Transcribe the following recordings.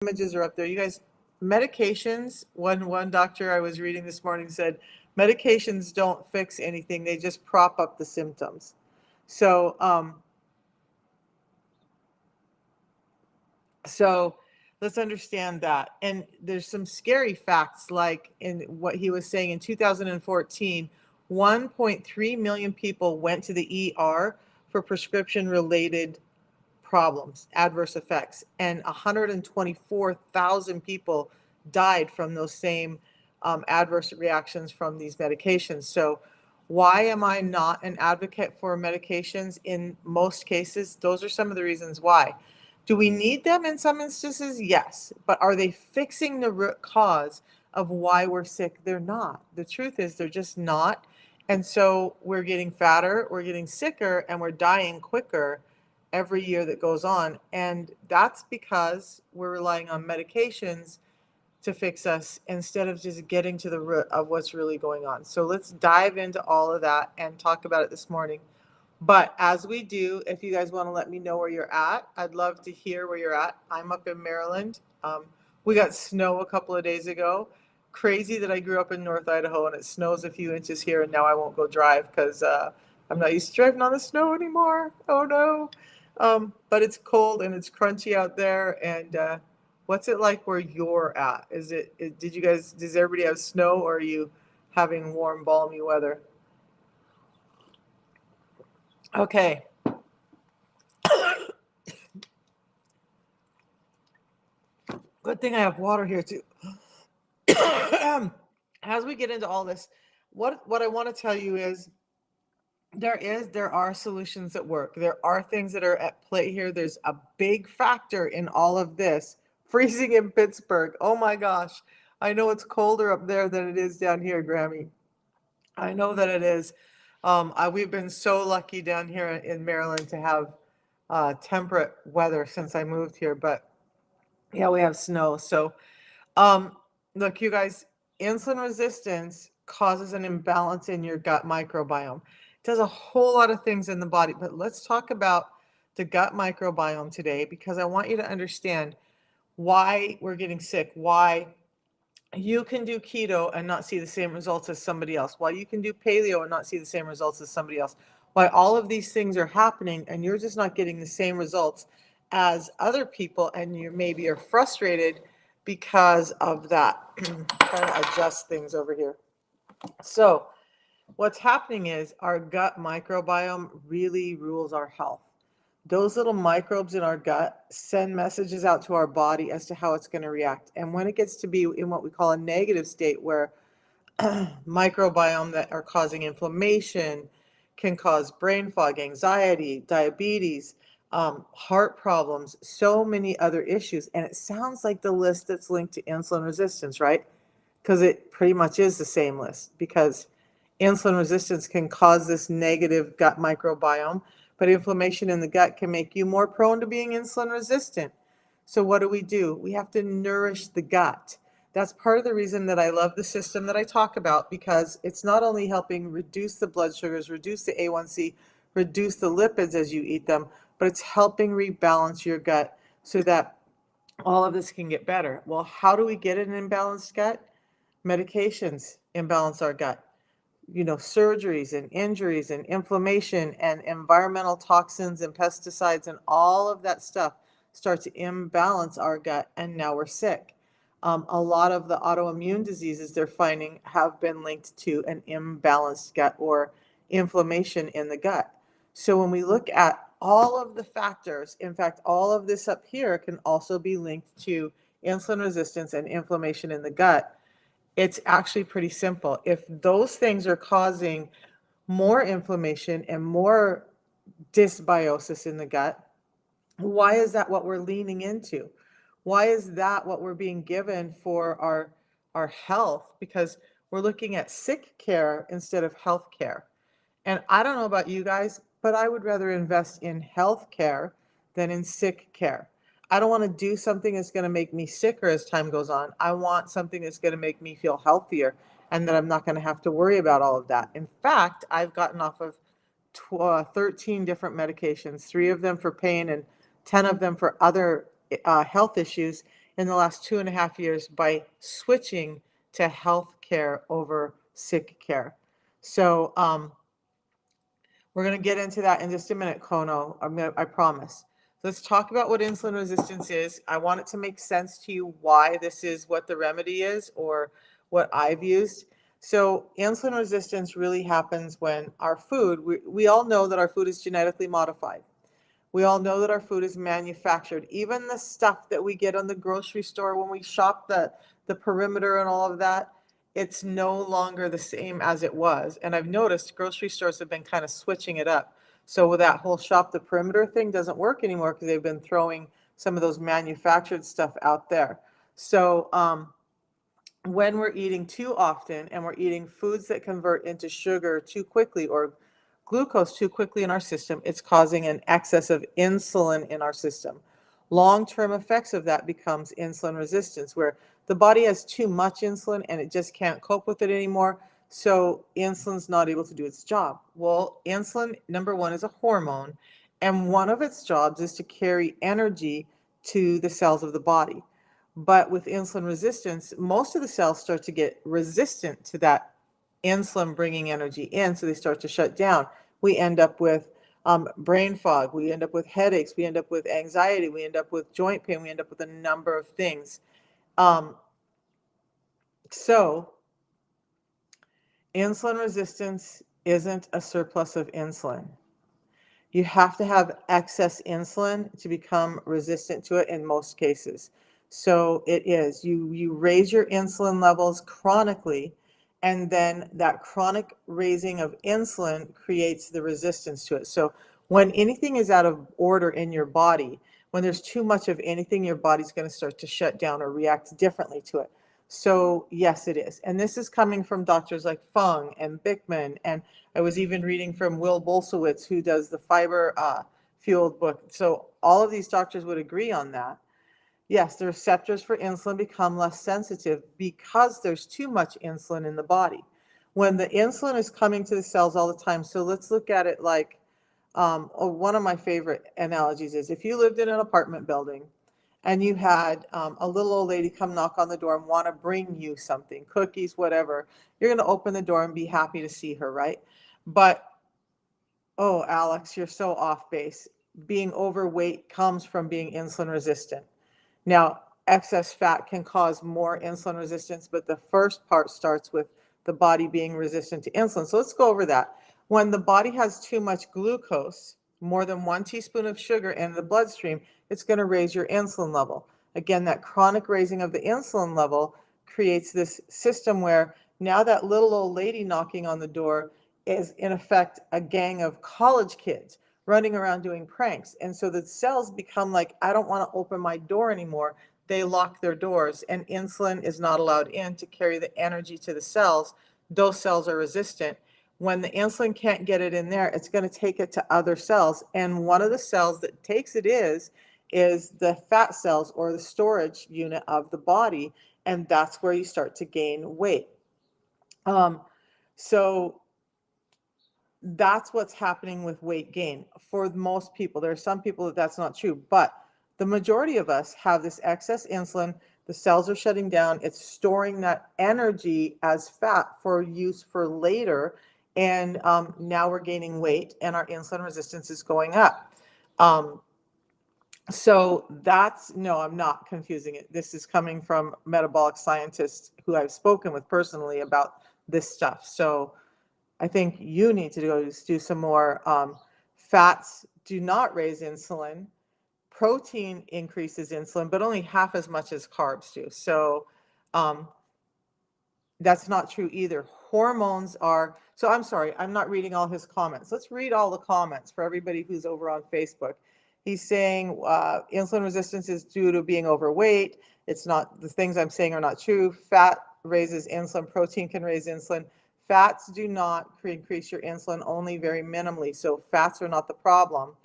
images are up there. You guys, medications, one doctor I was reading this morning said, medications don't fix anything. They just prop up the symptoms. So, so let's understand that. And there's some scary facts, like in what he was saying in 2014, 1.3 million people went to the ER for prescription related problems, adverse effects, and 124,000 people died from those same adverse reactions from these medications. So, why am I not an advocate for medications in most cases? Those are some of the reasons why. Do we need them in some instances? Yes. But are they fixing the root cause of why we're sick? They're not. The truth is, they're just not. And so we're getting fatter, we're getting sicker, and we're dying quicker every year that goes on. And that's because we're relying on medications to fix us instead of just getting to the root of what's really going on. So let's dive into all of that and talk about it this morning. But as we do, if you guys want to let me know where you're at, I'd love to hear where you're at. I'm up in Maryland. We got snow a couple of days ago. Crazy that I grew up in North Idaho and it snows a few inches here, and now I won't go drive because I'm not used to driving on the snow anymore. Oh no. But it's cold and it's crunchy out there. And what's it like where you're at? Does everybody have snow, or are you having warm, balmy weather? Okay. Good thing I have water here too. As we get into all this, what I want to tell you is there are solutions that work. There are things that are at play here. There's a big factor in all of this. Freezing in Pittsburgh. Oh my gosh. I know it's colder up there than it is down here, Grammy. I know that it is. We've been so lucky down here in Maryland to have temperate weather since I moved here, but yeah, we have snow. So, look, you guys, insulin resistance causes an imbalance in your gut microbiome. It does a whole lot of things in the body, but let's talk about the gut microbiome today because I want you to understand why we're getting sick, why you can do keto and not see the same results as somebody else, why you can do paleo and not see the same results as somebody else, why all of these things are happening and you're just not getting the same results as other people, and you maybe are frustrated because of that. Trying to adjust things over here. So what's happening is our gut microbiome really rules our health. Those little microbes in our gut send messages out to our body as to how it's going to react. And when it gets to be in what we call a negative state, where microbiome that are causing inflammation can cause brain fog, anxiety, diabetes, heart problems, so many other issues. And it sounds like the list that's linked to insulin resistance, right? Because it pretty much is the same list, because insulin resistance can cause this negative gut microbiome, but inflammation in the gut can make you more prone to being insulin resistant. So what do? We have to nourish the gut. That's part of the reason that I love the system that I talk about, because it's not only helping reduce the blood sugars, reduce the A1C, reduce the lipids as you eat them, but it's helping rebalance your gut so that all of this can get better. Well, how do we get an imbalanced gut? Medications imbalance our gut. Surgeries and injuries and inflammation and environmental toxins and pesticides and all of that stuff start to imbalance our gut, and now we're sick. A lot of the autoimmune diseases they're finding have been linked to an imbalanced gut or inflammation in the gut. So when we look at all of the factors, in fact, all of this up here can also be linked to insulin resistance and inflammation in the gut. It's actually pretty simple. If those things are causing more inflammation and more dysbiosis in the gut, why is that what we're leaning into? Why is that what we're being given for our health? Because we're looking at sick care instead of health care. And I don't know about you guys, but I would rather invest in health care than in sick care. I don't want to do something that's going to make me sicker as time goes on. I want something that's going to make me feel healthier and that I'm not going to have to worry about all of that. In fact, I've gotten off of 13 different medications, 3 of them for pain and 10 of them for other health issues in the last 2.5 years by switching to health care over sick care. So we're going to get into that in just a minute, Kono. I promise. Let's talk about what insulin resistance is. I want it to make sense to you why this is what the remedy is or what I've used. So insulin resistance really happens when our food, we all know that our food is genetically modified. We all know that our food is manufactured. Even the stuff that we get on the grocery store when we shop the perimeter and all of that, it's no longer the same as it was. And I've noticed grocery stores have been kind of switching it up. So with that whole shop the perimeter thing doesn't work anymore because they've been throwing some of those manufactured stuff out there. So when we're eating too often and we're eating foods that convert into sugar too quickly or glucose too quickly in our system, it's causing an excess of insulin in our system. Long-term effects of that becomes insulin resistance, where the body has too much insulin and it just can't cope with it anymore. So insulin's not able to do its job. Well, insulin, number one, is a hormone, and one of its jobs is to carry energy to the cells of the body. But with insulin resistance, most of the cells start to get resistant to that insulin bringing energy in, so they start to shut down. We end up with brain fog, we end up with headaches, we end up with anxiety, we end up with joint pain, we end up with a number of things. So insulin resistance isn't a surplus of insulin. You have to have excess insulin to become resistant to it in most cases. So it is, you raise your insulin levels chronically, and then that chronic raising of insulin creates the resistance to it. So when anything is out of order in your body, when there's too much of anything, your body's going to start to shut down or react differently to it. So yes, it is. And this is coming from doctors like Fung and Bickman. And I was even reading from Will Bolsowitz, who does the fiber fueled book. So all of these doctors would agree on that. Yes, the receptors for insulin become less sensitive because there's too much insulin in the body. When the insulin is coming to the cells all the time, so let's look at it like one of my favorite analogies is if you lived in an apartment building and you had a little old lady come knock on the door and want to bring you something, cookies, whatever, you're going to open the door and be happy to see her, right? But, oh, Alex, you're so off base. Being overweight comes from being insulin resistant. Now, excess fat can cause more insulin resistance, but the first part starts with the body being resistant to insulin. So let's go over that. When the body has too much glucose, more than 1 teaspoon of sugar in the bloodstream, it's going to raise your insulin level. Again, that chronic raising of the insulin level creates this system where now that little old lady knocking on the door is in effect a gang of college kids running around doing pranks. And so the cells become like, I don't want to open my door anymore. They lock their doors, and insulin is not allowed in to carry the energy to the cells. Those cells are resistant. When the insulin can't get it in there, it's going to take it to other cells. And one of the cells that takes it is the fat cells, or the storage unit of the body. And that's where you start to gain weight. So that's what's happening with weight gain for most people. There are some people that that's not true, but the majority of us have this excess insulin. The cells are shutting down. It's storing that energy as fat for use for later. And now we're gaining weight and our insulin resistance is going up. So that's, no, I'm not confusing it. This is coming from metabolic scientists who I've spoken with personally about this stuff. So I think you need to go do some more. Fats do not raise insulin. Protein increases insulin, but only half as much as carbs do. So that's not true either. Hormones are, so I'm sorry, I'm not reading all his comments. Let's read all the comments for everybody who's over on Facebook. He's saying insulin resistance is due to being overweight. It's not, the things I'm saying are not true. Fat raises insulin, protein can raise insulin. Fats do not increase your insulin, only very minimally. So fats are not the problem.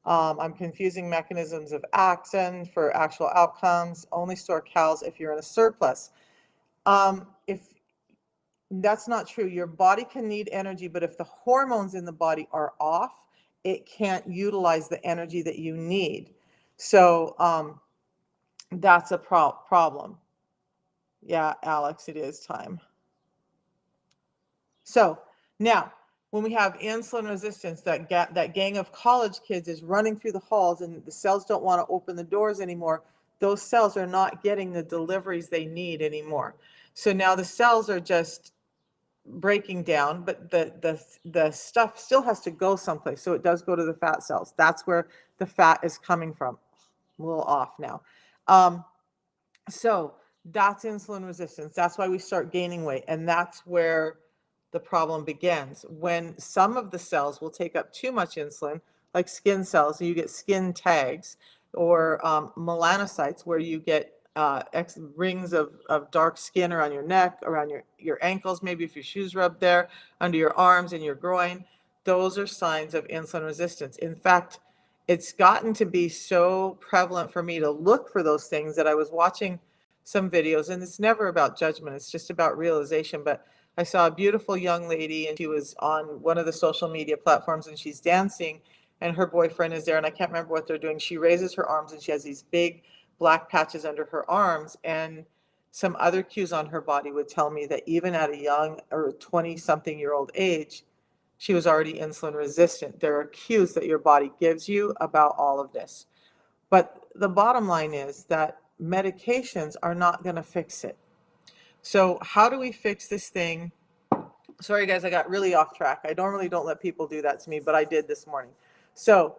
I'm confusing mechanisms of action for actual outcomes. Only store calories if you're in a surplus. If that's not true, your body can need energy, but if the hormones in the body are off, it can't utilize the energy that you need. So That's a problem. Yeah, Alex, it is time. So now, when we have insulin resistance, that gang of college kids is running through the halls, and the cells don't want to open the doors anymore. Those cells are not getting the deliveries they need anymore. So now the cells are just breaking down, but the stuff still has to go someplace. So it does go to the fat cells. That's where the fat is coming from. I'm a little off now. Um, so that's insulin resistance. That's why we start gaining weight. And that's where the problem begins. When some of the cells will take up too much insulin, like skin cells, you get skin tags, or melanocytes, where you get rings of dark skin around your neck, around your ankles, maybe if your shoes rub there, under your arms and your groin. Those are signs of insulin resistance. In fact, it's gotten to be so prevalent for me to look for those things that I was watching some videos, and it's never about judgment, it's just about realization. But I saw a beautiful young lady, and she was on one of the social media platforms, and she's dancing, and her boyfriend is there, and I can't remember what they're doing. She raises her arms, and she has these big black patches under her arms, and some other cues on her body would tell me that even at a young or 20 something year old age, she was already insulin resistant. There are cues that your body gives you about all of this. But the bottom line is that medications are not going to fix it. So how do we fix this thing? Sorry, guys, I got really off track. I normally don't let people do that to me, but I did this morning. So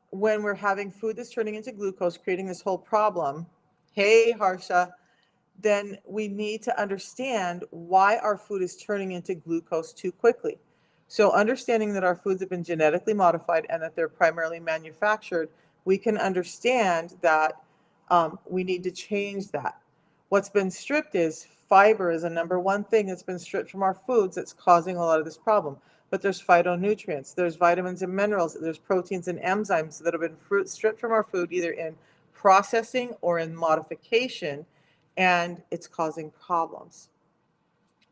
when we're having food that's turning into glucose, creating this whole problem, hey, Harsha, then we need to understand why our food is turning into glucose too quickly. So understanding that our foods have been genetically modified and that they're primarily manufactured, we can understand that we need to change that. What's been stripped is fiber is a number one thing that's been stripped from our foods that's causing a lot of this problem. But there's phytonutrients, there's vitamins and minerals, there's proteins and enzymes that have been stripped from our food either in processing or in modification, and it's causing problems.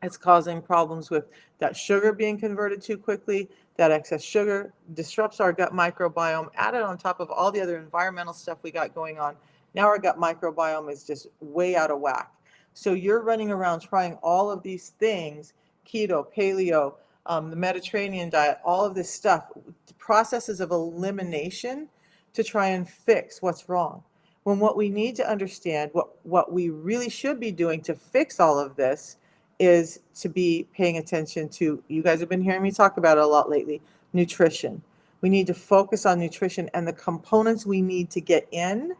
It's causing problems with that sugar being converted too quickly. That excess sugar disrupts our gut microbiome, added on top of all the other environmental stuff we got going on. Now our gut microbiome is just way out of whack. So you're running around trying all of these things, keto, paleo, the Mediterranean diet, all of this stuff, processes of elimination to try and fix what's wrong. When what we need to understand, what we really should be doing to fix all of this, is to be paying attention to, you guys have been hearing me talk about it a lot lately, nutrition. We need to focus on nutrition and the components we need to get in,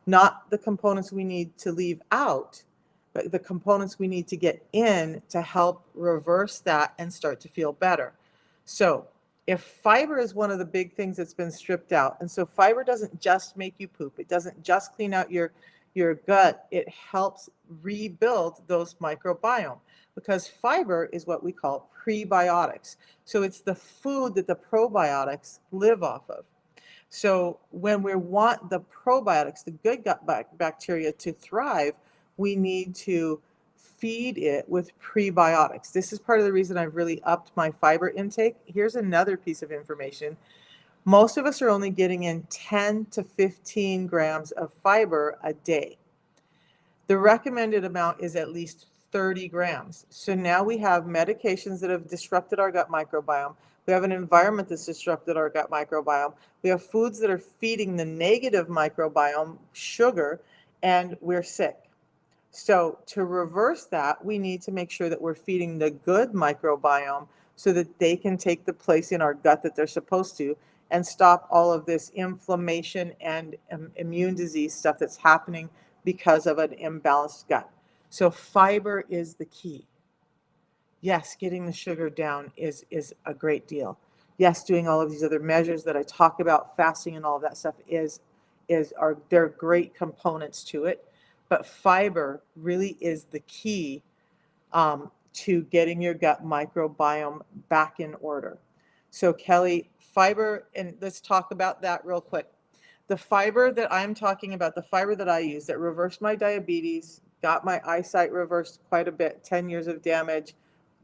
not the components we need to leave out, but the components we need to get in to help reverse that and start to feel better. So if fiber is one of the big things that's been stripped out, and so fiber doesn't just make you poop, it doesn't just clean out your gut, it helps rebuild those microbiome, because fiber is what we call prebiotics. So it's the food that the probiotics live off of. So when we want the probiotics, the good gut bacteria, to thrive, we need to feed it with prebiotics. This is part of the reason I've really upped my fiber intake. Here's another piece of information. Most of us are only getting in 10 to 15 grams of fiber a day. The recommended amount is at least 30 grams. So now we have medications that have disrupted our gut microbiome. We have an environment that's disrupted our gut microbiome. We have foods that are feeding the negative microbiome sugar, and we're sick. So to reverse that, we need to make sure that we're feeding the good microbiome so that they can take the place in our gut that they're supposed to, and stop all of this inflammation and immune disease stuff that's happening because of an imbalanced gut. So fiber is the key. Yes, getting the sugar down is a great deal. Yes, doing all of these other measures that I talk about, fasting and all of that stuff, they're great components to it. But fiber really is the key to getting your gut microbiome back in order. So Kelly, fiber, and let's talk about that real quick. The fiber that I'm talking about, the fiber that I use that reversed my diabetes, got my eyesight reversed quite a bit, 10 years of damage,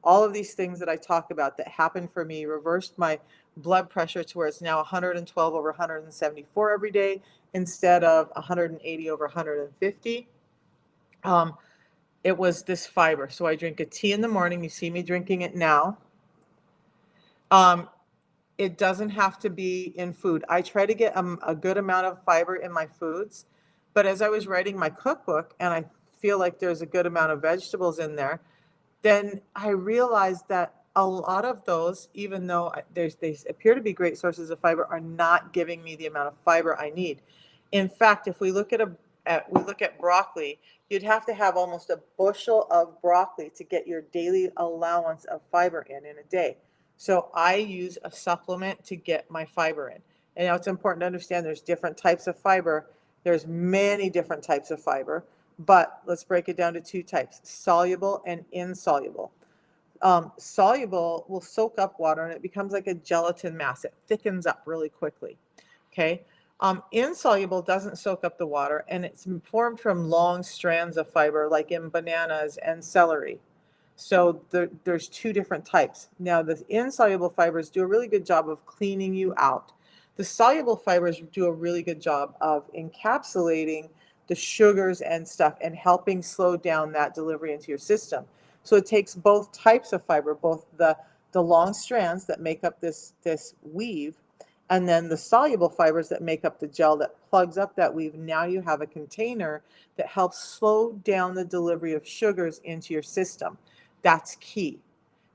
all of these things that I talk about that happened for me, reversed my blood pressure to where it's now 112 over 174 every day. instead of 180 over 150. It was this fiber. So I drink a tea in the morning. You see me drinking it now. It doesn't have to be in food. I try to get a good amount of fiber in my foods, but as I was writing my cookbook and I feel like there's a good amount of vegetables in there, then I realized that a lot of those, even though they appear to be great sources of fiber, are not giving me the amount of fiber I need. In fact, if we look at broccoli, you'd have to have almost a bushel of broccoli to get your daily allowance of fiber in a day. So I use a supplement to get my fiber in. And now it's important to understand there's different types of fiber. There's many different types of fiber, but let's break it down to two types: soluble and insoluble. Soluble will soak up water and it becomes like a gelatin mass. It thickens up really quickly. Okay. Insoluble doesn't soak up the water and it's formed from long strands of fiber, like in bananas and celery. So there's two different types. Now, the insoluble fibers do a really good job of cleaning you out. The soluble fibers do a really good job of encapsulating the sugars and stuff and helping slow down that delivery into your system. So it takes both types of fiber, both the long strands that make up this weave, and then the soluble fibers that make up the gel that plugs up that weave. Now you have a container that helps slow down the delivery of sugars into your system. That's key.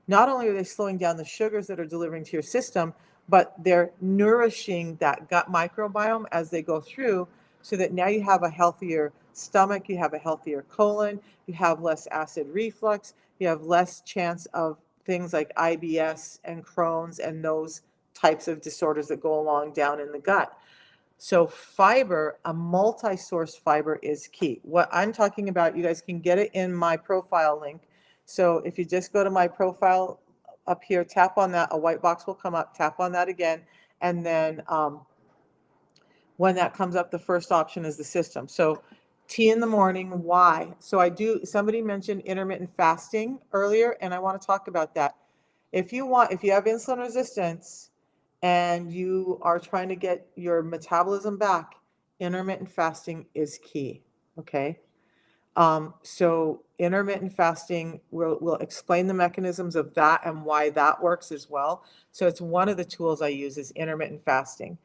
Not only are they slowing down the sugars that are delivering to your system, but they're nourishing that gut microbiome as they go through, so that now you have a healthier stomach, you have a healthier colon, you have less acid reflux, you have less chance of things like IBS and Crohn's and those types of disorders that go along down in the gut. So fiber, a multi-source fiber, is key. What I'm talking about, you guys can get it in my profile link. So if you just go to my profile up here, tap on that, a white box will come up, tap on that again, and then when that comes up, the first option is the system. So tea in the morning, why? So somebody mentioned intermittent fasting earlier, and I want to talk about that. If you have insulin resistance and you are trying to get your metabolism back, intermittent fasting is key, okay? So intermittent fasting, we'll explain the mechanisms of that and why that works as well. So it's one of the tools I use is intermittent fasting.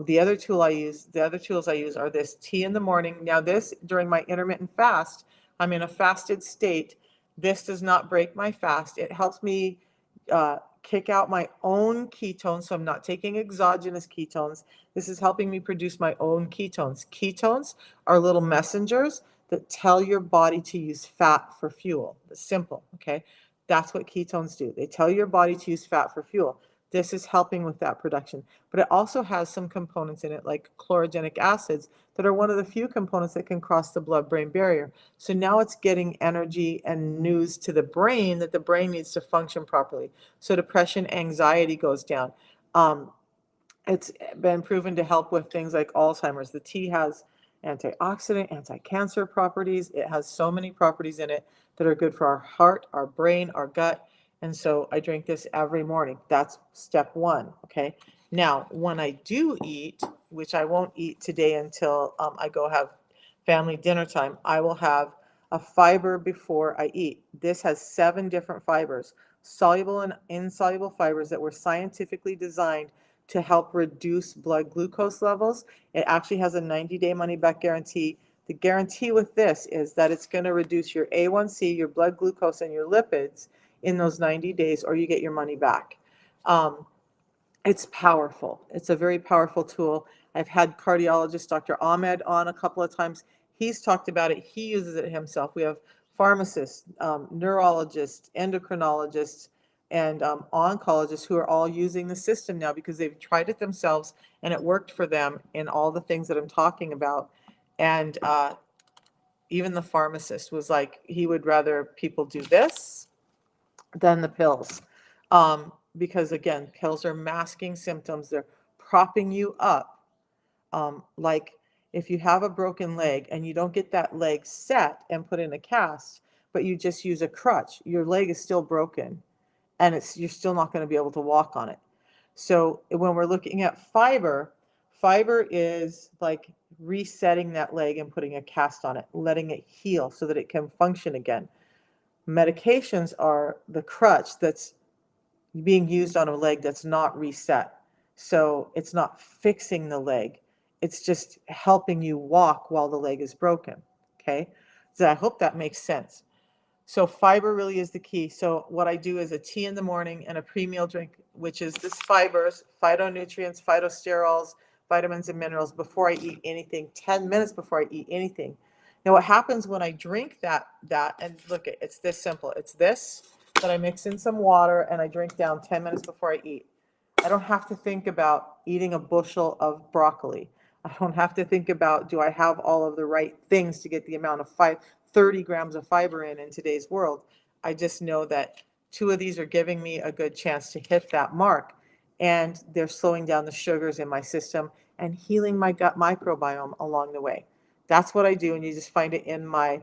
The other tools I use are this tea in the morning. Now this, during my intermittent fast, I'm in a fasted state. This does not break my fast. It helps me kick out my own ketones, so I'm not taking exogenous ketones. This is helping me produce my own ketones. Ketones are little messengers that tell your body to use fat for fuel. It's simple, okay? That's what ketones do. They tell your body to use fat for fuel. This is helping with that production. But it also has some components in it, like chlorogenic acids, that are one of the few components that can cross the blood-brain barrier. So now it's getting energy and news to the brain that the brain needs to function properly. So depression, anxiety goes down. It's been proven to help with things like Alzheimer's. The tea has antioxidant, anti-cancer properties. It has so many properties in it that are good for our heart, our brain, our gut. And so I drink this every morning. That's step one, okay? Now, when I do eat, which I won't eat today until I go have family dinner time, I will have a fiber before I eat. This has 7 different fibers, soluble and insoluble fibers that were scientifically designed to help reduce blood glucose levels. It actually has a 90-day money-back guarantee. The guarantee with this is that it's going to reduce your A1C, your blood glucose, and your lipids in those 90 days, or you get your money back. It's powerful. It's a very powerful tool. I've had cardiologist Dr. Ahmed on a couple of times. He's talked about it. He uses it himself. We have pharmacists, neurologists, endocrinologists, and oncologists who are all using the system now because they've tried it themselves and it worked for them in all the things that I'm talking about. And even the pharmacist was like, he would rather people do this than the pills. Because again, pills are masking symptoms. They're propping you up. Like if you have a broken leg and you don't get that leg set and put in a cast, but you just use a crutch, your leg is still broken and you're still not going to be able to walk on it. So when we're looking at fiber, Fiber is like resetting that leg and putting a cast on it, letting it heal so that it can function again. Medications are the crutch that's being used on a leg that's not reset. So it's not fixing the leg. It's just helping you walk while the leg is broken. Okay. So I hope that makes sense. So fiber really is the key. So what I do is a tea in the morning and a pre-meal drink, which is this fibers, phytonutrients, phytosterols, vitamins and minerals before I eat anything, 10 minutes before I eat anything. Now what happens when I drink that and look, it's this simple. It's this that I mix in some water and I drink down 10 minutes before I eat. I don't have to think about eating a bushel of broccoli. I don't have to think about, do I have all of the right things to get the amount of 30 grams of fiber in today's world. I just know that 2 of these are giving me a good chance to hit that mark, and they're slowing down the sugars in my system and healing my gut microbiome along the way. That's what I do, and you just find it in my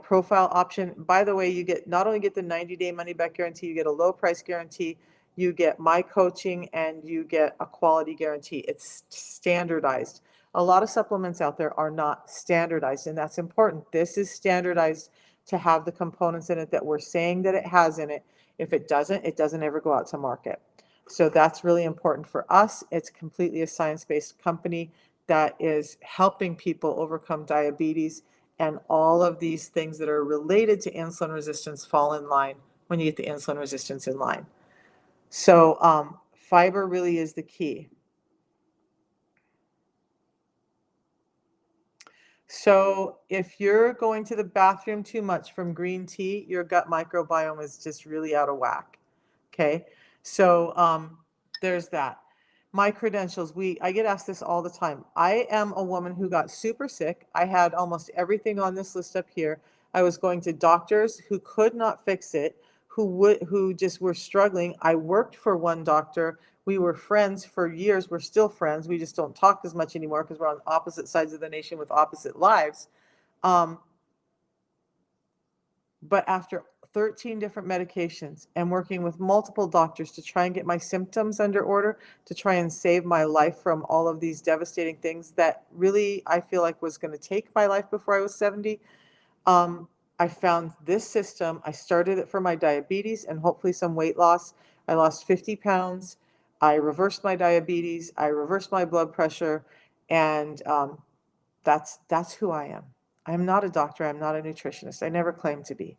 profile option. By the way, you get not only get the 90-day money back guarantee, you get a low price guarantee, you get my coaching, and you get a quality guarantee. It's standardized. A lot of supplements out there are not standardized, and that's important. This is standardized to have the components in it that we're saying that it has in it. If it doesn't ever go out to market. So that's really important for us. It's completely a science-based company that is helping people overcome diabetes, and all of these things that are related to insulin resistance fall in line when you get the insulin resistance in line. So fiber really is the key. So if you're going to the bathroom too much from green tea, your gut microbiome is just really out of whack. Okay. So there's that. My credentials, I get asked this all the time. I am a woman who got super sick. I had almost everything on this list up here. I was going to doctors who could not fix it, who just were struggling. I worked for one doctor. We were friends for years. We're still friends. We just don't talk as much anymore because we're on opposite sides of the nation with opposite lives. But after 13 different medications and working with multiple doctors to try and get my symptoms under order, to try and save my life from all of these devastating things that really I feel like was going to take my life before I was 70, I found this system. I started it for my diabetes and hopefully some weight loss. I lost 50 pounds. I reversed my diabetes. I reversed my blood pressure. And that's who I am. I'm not a doctor. I'm not a nutritionist. I never claimed to be.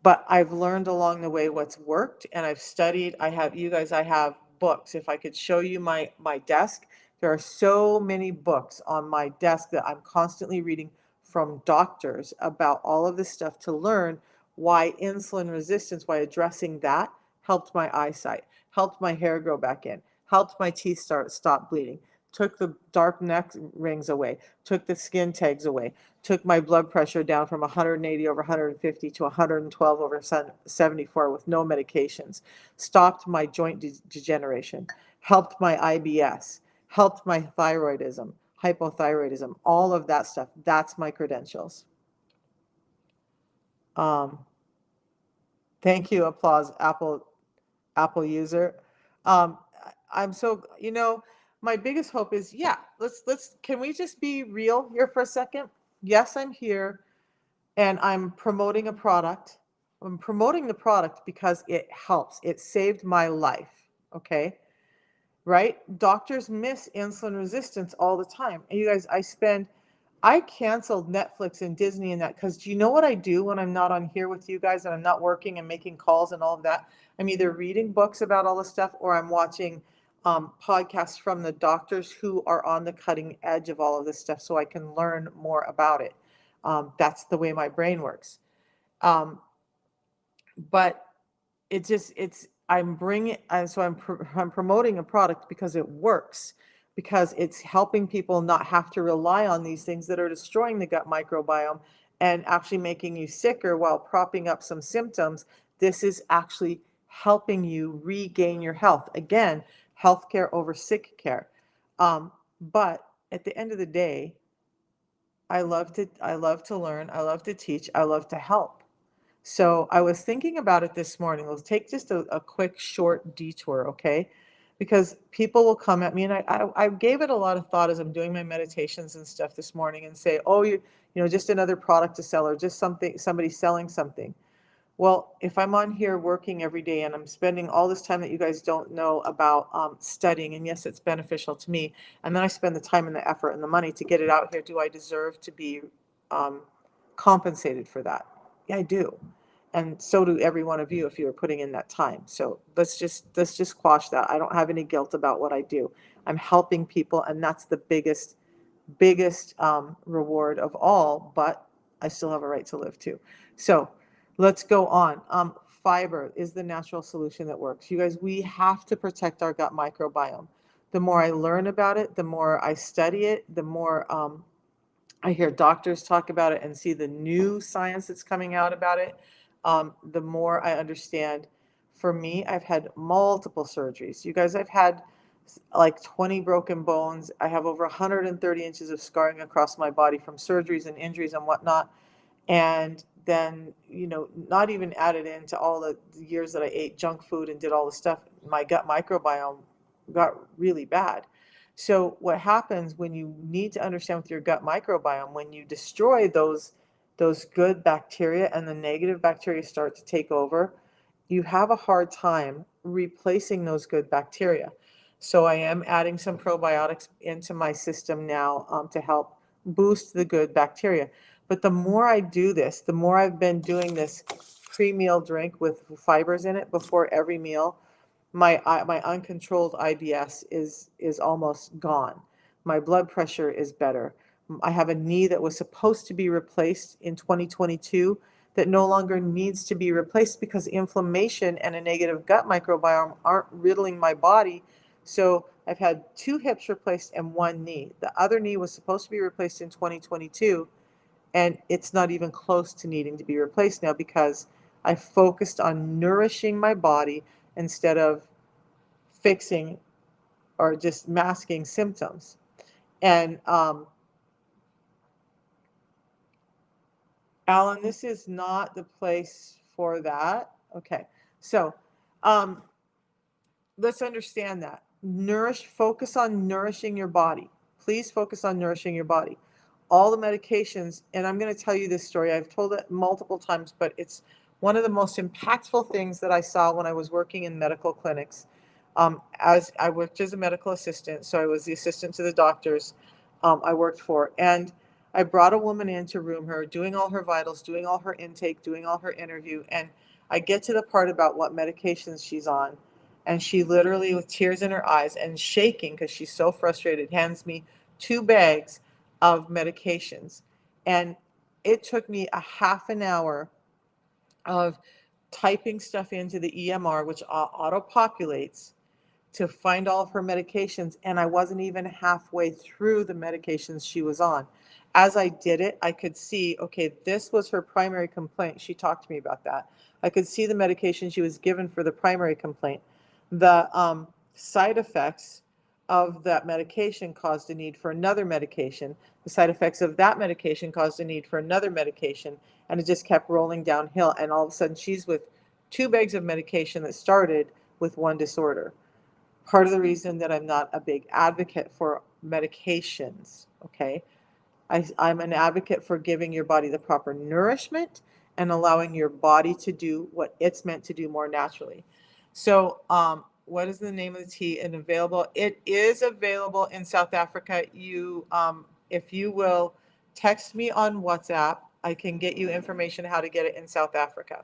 But I've learned along the way what's worked, and I've studied. I have books. If I could show you my desk, there are so many books on my desk that I'm constantly reading from doctors about all of this stuff to learn why insulin resistance, why addressing that helped my eyesight, helped my hair grow back in, helped my teeth stop bleeding, took the dark neck rings away, took the skin tags away, took my blood pressure down from 180 over 150 to 112 over 74 with no medications, stopped my joint degeneration, helped my IBS, helped my thyroidism, hypothyroidism, all of that stuff. That's my credentials. Um, Thank you, applause, Apple user. Um, I'm so, my biggest hope is, yeah, can we just be real here for a second? Yes, I'm here and I'm promoting a product. I'm promoting the product because it helps. It saved my life. Okay. Right? Doctors miss insulin resistance all the time. And you guys, I canceled Netflix and Disney and that because do you know what I do when I'm not on here with you guys and I'm not working and making calls and all of that? I'm either reading books about all this stuff or I'm watching podcasts from the doctors who are on the cutting edge of all of this stuff so I can learn more about it. That's the way my brain works. Um, but I'm bringing, so I'm promoting a product because it works, because it's helping people not have to rely on these things that are destroying the gut microbiome and actually making you sicker while propping up some symptoms. This is actually helping you regain your health. Again, healthcare over sick care. But at the end of the day, I love to learn, I love to teach, I love to help. So I was thinking about it this morning. Let's take just a quick short detour, okay? because people will come at me, and I gave it a lot of thought as I'm doing my meditations and stuff this morning, and say, oh, just another product to sell, or just somebody selling something. Well, if I'm on here working every day and I'm spending all this time that you guys don't know about studying, and yes, it's beneficial to me, and then I spend the time and the effort and the money to get it out here, do I deserve to be um, compensated for that? Yeah, I do. And so do every one of you if you're putting in that time. So let's just squash that. I don't have any guilt about what I do. I'm helping people, and that's the biggest reward of all, but I still have a right to live too. So let's go on. Fiber is the natural solution that works. You guys, we have to protect our gut microbiome. The more I learn about it, the more I study it, the more I hear doctors talk about it and see the new science that's coming out about it, the more I understand. For me, I've had multiple surgeries. You guys, I've had like 20 broken bones. I have over 130 inches of scarring across my body from surgeries and injuries and whatnot. And then, not even added into all the years that I ate junk food and did all the stuff, my gut microbiome got really bad. So what happens when you need to understand with your gut microbiome, when you destroy those good bacteria and the negative bacteria start to take over, you have a hard time replacing those good bacteria. So I am adding some probiotics into my system now to help boost the good bacteria. But the more I do this, the more I've been doing this pre-meal drink with fibers in it before every meal, my uncontrolled IBS is almost gone. My blood pressure is better. I have a knee that was supposed to be replaced in 2022 that no longer needs to be replaced because inflammation and a negative gut microbiome aren't riddling my body. So I've had 2 hips replaced and 1 knee. The other knee was supposed to be replaced in 2022, and it's not even close to needing to be replaced now because I focused on nourishing my body instead of fixing or just masking symptoms. And Alan, this is not the place for that. Okay, so um, let's understand that. Focus on nourishing your body. Please focus on nourishing your body. All the medications, and I'm going to tell you this story. I've told it multiple times, but it's one of the most impactful things that I saw when I was working in medical clinics. As I worked as a medical assistant, so I was the assistant to the doctors I worked for. And I brought a woman in to room her, doing all her vitals, doing all her intake, doing all her interview. And I get to the part about what medications she's on. And she literally, with tears in her eyes and shaking because she's so frustrated, hands me 2 bags of medications. And it took me a half an hour of typing stuff into the EMR, which auto populates, to find all of her medications, and I wasn't even halfway through the medications she was on. As I did it, I could see, okay, this was her primary complaint. She talked to me about that. I could see the medication she was given for the primary complaint. The side effects of that medication caused a need for another medication. The side effects of that medication caused a need for another medication, and it just kept rolling downhill. And all of a sudden, she's with 2 bags of medication that started with 1 disorder. Part of the reason that I'm not a big advocate for medications, okay? I'm an advocate for giving your body the proper nourishment and allowing your body to do what it's meant to do more naturally. So, what is the name of the tea and available? It is available in South Africa. If you will text me on WhatsApp, I can get you information how to get it in South Africa.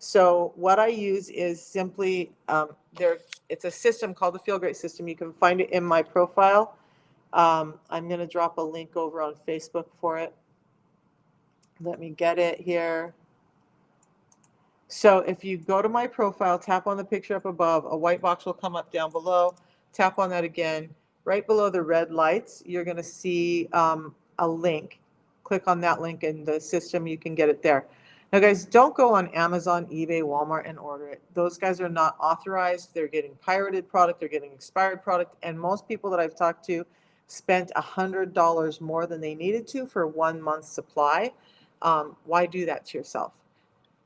So what I use is simply it's a system called the Feel Great system. You can find it in my profile. I'm going to drop a link over on Facebook for it. Let me get it here. So if you go to my profile, tap on the picture up above, a white box will come up down below. Tap on that again. Right below the red lights, you're going to see a link. Click on that link in the system. You can get it there. Now, guys, don't go on Amazon, eBay, Walmart, and order it. Those guys are not authorized. They're getting pirated product. They're getting expired product. And most people that I've talked to spent $100 more than they needed to for 1 month's supply. Why do that to yourself?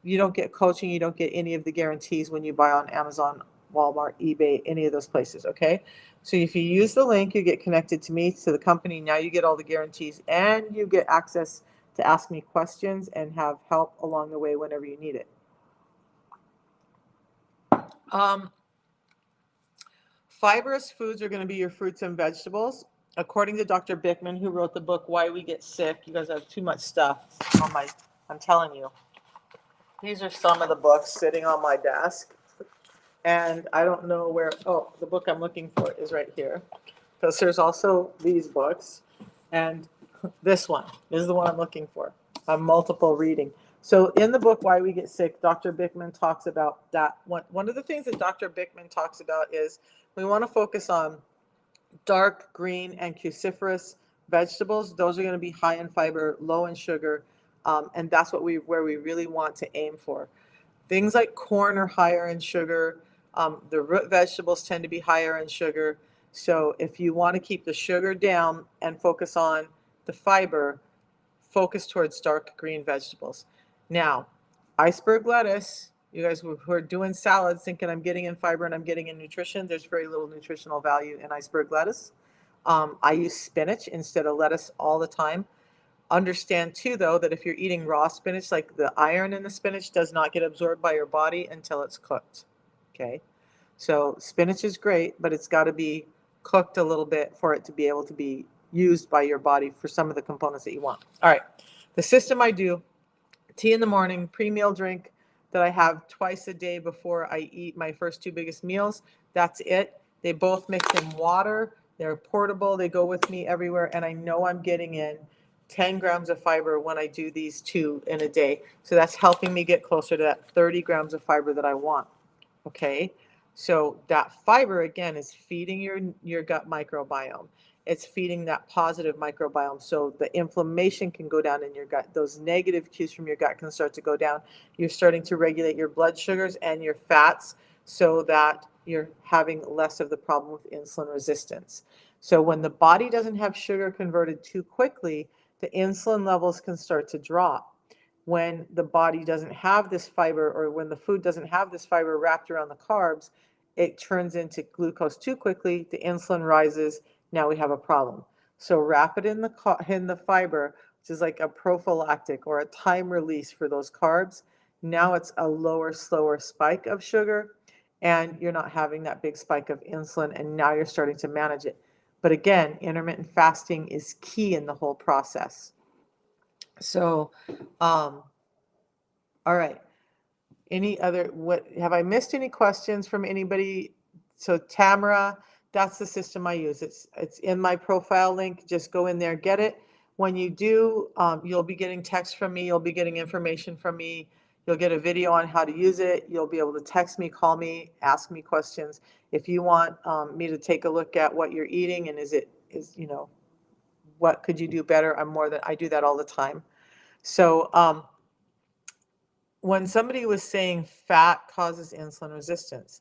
You don't get coaching. You don't get any of the guarantees when you buy on Amazon Walmart, eBay, any of those places, okay? So if you use the link, you get connected to me, to the company. Now you get all the guarantees and you get access to ask me questions and have help along the way whenever you need it. Fibrous foods are going to be your fruits and vegetables. According to Dr. Bickman, who wrote the book Why We Get Sick, you guys have too much stuff on my, I'm telling you. These are some of the books sitting on my desk. And I don't know where, oh, the book I'm looking for is right here. Because there's also these books. And this one is the one I'm looking for. I'm multiple reading. So in the book Why We Get Sick, Dr. Bickman talks about that. One of the things that Dr. Bickman talks about is we want to focus on dark green and cruciferous vegetables. Those are going to be high in fiber, low in sugar, and that's where we really want to aim for. Things like corn are higher in sugar. The root vegetables tend to be higher in sugar. So if you want to keep the sugar down and focus on the fiber, focus towards dark green vegetables. Now, iceberg lettuce, you guys who are doing salads thinking I'm getting in fiber and I'm getting in nutrition, there's very little nutritional value in iceberg lettuce. I use spinach instead of lettuce all the time. Understand too, though, that if you're eating raw spinach, like the iron in the spinach does not get absorbed by your body until it's cooked. Okay. So spinach is great, but it's got to be cooked a little bit for it to be able to be used by your body for some of the components that you want. All right. The system I do: tea in the morning, pre-meal drink that I have twice a day before I eat my first two biggest meals. That's it. They both mix in water. They're portable. They go with me everywhere. And I know I'm getting in 10 grams of fiber when I do these two in a day. So that's helping me get closer to that 30 grams of fiber that I want. Okay. So that fiber, again, is feeding your gut microbiome. It's feeding that positive microbiome, so the inflammation can go down in your gut. Those negative cues from your gut can start to go down. You're starting to regulate your blood sugars and your fats so that you're having less of the problem with insulin resistance. So when the body doesn't have sugar converted too quickly, the insulin levels can start to drop. When the body doesn't have this fiber, or when the food doesn't have this fiber wrapped around the carbs, it turns into glucose too quickly. The insulin rises. Now we have a problem. So wrap it in the fiber, which is like a prophylactic or a time release for those carbs. Now it's a lower, slower spike of sugar, and you're not having that big spike of insulin, and now you're starting to manage it. But again, intermittent fasting is key in the whole process. So, all right. Have I missed any questions from anybody? So Tamara, that's the system I use. It's in my profile link. Just go in there, get it. When you do, you'll be getting text from me. You'll be getting information from me. You'll get a video on how to use it. You'll be able to text me, call me, ask me questions. If you want me to take a look at what you're eating and what could you do better? I do that all the time. So, when somebody was saying fat causes insulin resistance,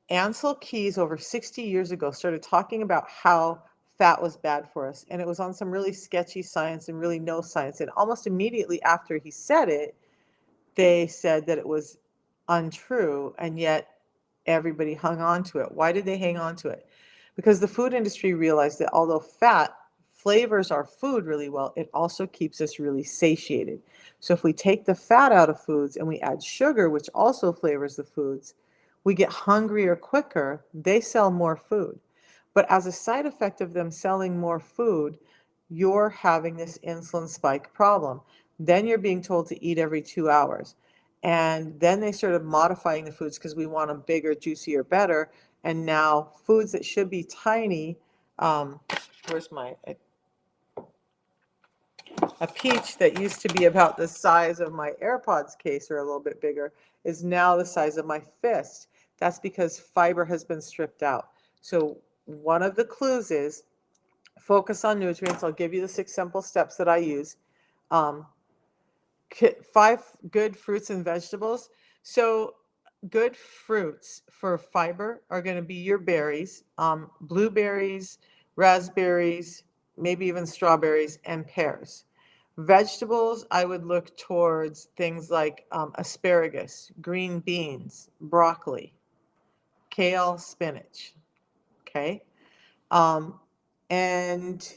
Ansel Keys over 60 years ago started talking about how fat was bad for us. And it was on some really sketchy science and really no science. And almost immediately after he said it, they said that it was untrue. And yet everybody hung on to it. Why did they hang on to it? Because the food industry realized that although fat flavors our food really well, it also keeps us really satiated. So if we take the fat out of foods and we add sugar, which also flavors the foods, we get hungrier quicker. They sell more food. But as a side effect of them selling more food, you're having this insulin spike problem. Then you're being told to eat every 2 hours. And then they started modifying the foods because we want them bigger, juicier, better. And now foods that should be tiny, where's a peach that used to be about the size of my AirPods case or a little bit bigger is now the size of my fist. That's because fiber has been stripped out. So one of the clues is focus on nutrients. I'll give you the 6 simple steps that I use. 5 good fruits and vegetables. So good fruits for fiber are going to be your berries, blueberries, raspberries, maybe even strawberries, and pears. Vegetables, I would look towards things like asparagus, green beans, broccoli. kale, spinach. Okay. Um, and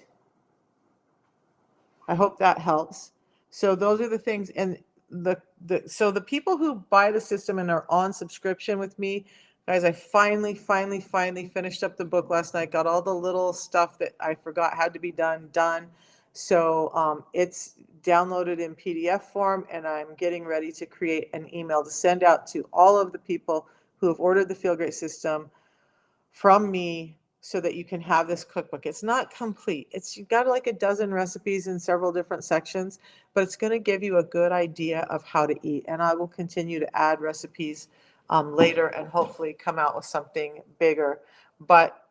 I hope that helps. So those are the things, and so the people who buy the system and are on subscription with me, guys, I finally finished up the book last night. Got all the little stuff that I forgot had to be done. So it's downloaded in PDF form, and I'm getting ready to create an email to send out to all of the people who have ordered the Feel Great system from me so that you can have this cookbook. It's not complete. You've got like a dozen recipes in several different sections, but it's going to give you a good idea of how to eat. And I will continue to add recipes later and hopefully come out with something bigger. But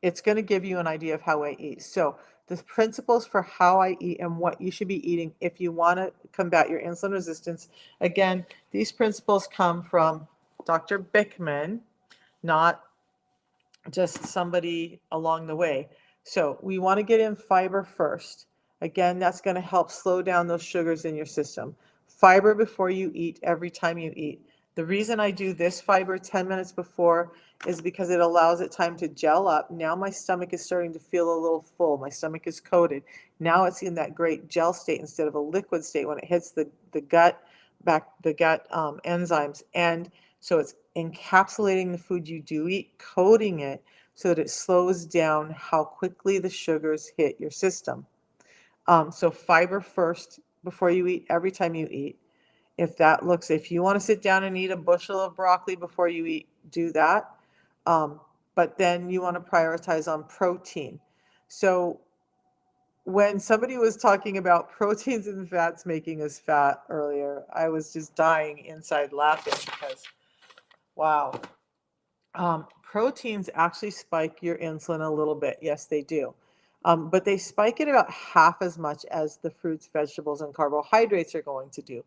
it's going to give you an idea of how I eat. So the principles for how I eat and what you should be eating if you want to combat your insulin resistance. Again, these principles come from Dr. Bickman, not just somebody along the way. So we want to get in fiber first. Again, that's going to help slow down those sugars in your system. Fiber before you eat, every time you eat. The reason I do this fiber 10 minutes before is because it allows it time to gel up. Now my stomach is starting to feel a little full. My stomach is coated. Now it's in that great gel state instead of a liquid state when it hits the gut enzymes. And so it's encapsulating the food you do eat, coating it so that it slows down how quickly the sugars hit your system. So fiber first before you eat, every time you eat. If you want to sit down and eat a bushel of broccoli before you eat, do that. But then you want to prioritize on protein. So when somebody was talking about proteins and fats making us fat earlier, I was just dying inside laughing because, wow. Proteins actually spike your insulin a little bit. Yes, they do. But they spike it about half as much as the fruits, vegetables, and carbohydrates are going to do.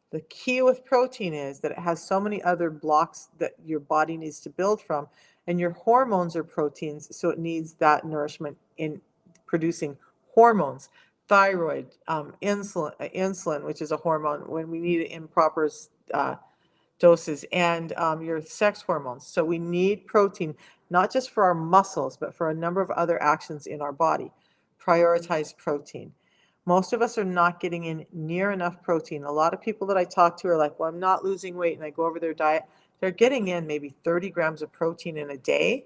The key with protein is that it has so many other blocks that your body needs to build from, and your hormones are proteins, so it needs that nourishment in producing hormones, thyroid, insulin, which is a hormone when we need it in proper doses, and your sex hormones. So we need protein, not just for our muscles, but for a number of other actions in our body. Prioritize protein. Most of us are not getting in near enough protein. A lot of people that I talk to are like, well, I'm not losing weight, and I go over their diet. They're getting in maybe 30 grams of protein in a day,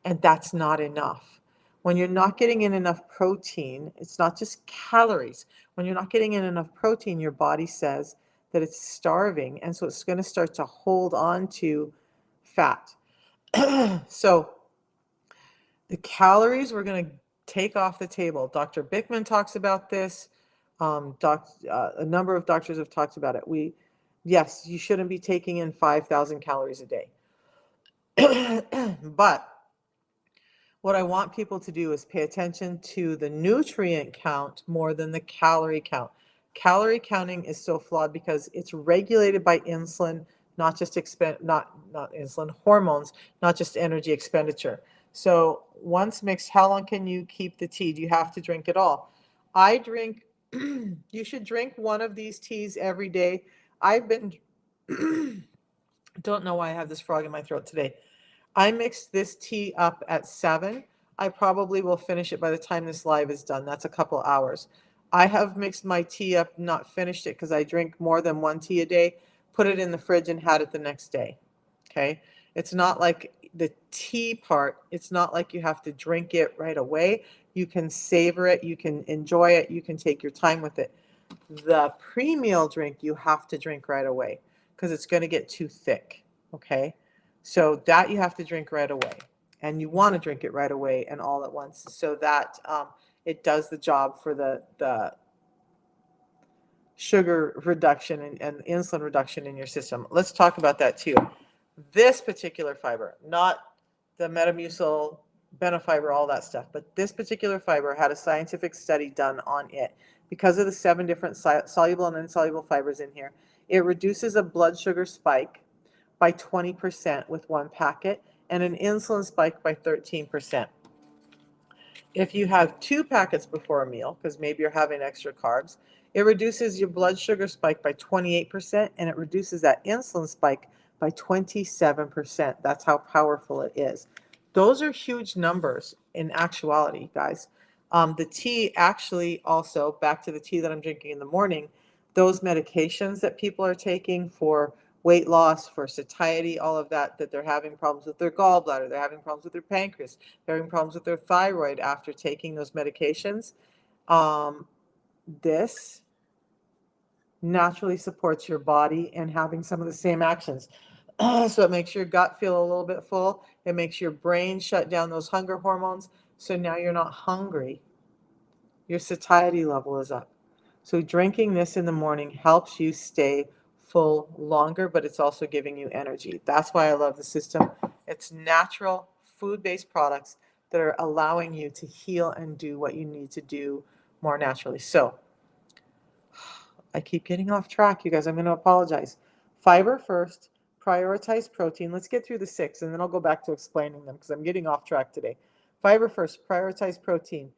and that's not enough. When you're not getting in enough protein, it's not just calories. When you're not getting in enough protein, your body says that it's starving, and so it's going to start to hold on to fat. So the calories we're going to take off the table. Dr. Bickman talks about this. A number of doctors have talked about it. Yes, you shouldn't be taking in 5,000 calories a day. But what I want people to do is pay attention to the nutrient count more than the calorie count. Calorie counting is so flawed because it's regulated by insulin, not insulin, hormones, not just energy expenditure. So once mixed, how long can you keep the tea? Do you have to drink it all? I drink, you should drink one of these teas every day. I've been, don't know why I have this frog in my throat today. I mixed this tea up at 7. I probably will finish it by the time this live is done. That's a couple hours. I have mixed my tea up, not finished it because I drink more than one tea a day, put it in the fridge and had it the next day. Okay. It's not like the tea part, it's not like you have to drink it right away. You can savor it, you can enjoy it, you can take your time with it. The pre-meal drink you have to drink right away because it's going to get too thick. Okay. So that you have to drink right away, and you want to drink it right away and all at once so that it does the job for the sugar reduction and insulin reduction in your system. Let's talk about that too. This particular fiber, not the Metamucil, Benefiber, all that stuff, but this particular fiber had a scientific study done on it. Because of the 7 different soluble and insoluble fibers in here, it reduces a blood sugar spike by 20% with 1 packet and an insulin spike by 13%. If you have 2 packets before a meal, because maybe you're having extra carbs, it reduces your blood sugar spike by 28% and it reduces that insulin spike by 27%. That's how powerful it is. Those are huge numbers in actuality, guys. The tea actually also, back to the tea that I'm drinking in the morning, those medications that people are taking for weight loss, for satiety, all of that, that they're having problems with their gallbladder, they're having problems with their pancreas, they're having problems with their thyroid after taking those medications. This naturally supports your body and having some of the same actions. So it makes your gut feel a little bit full. It makes your brain shut down those hunger hormones. So now you're not hungry. Your satiety level is up. So drinking this in the morning helps you stay full longer, but it's also giving you energy. That's why I love the system. It's natural food-based products that are allowing you to heal and do what you need to do more naturally. So I keep getting off track, you guys. I'm going to apologize. Fiber first, prioritize protein. Let's get through the 6, and then I'll go back to explaining them because I'm getting off track today. Fiber first, prioritize protein.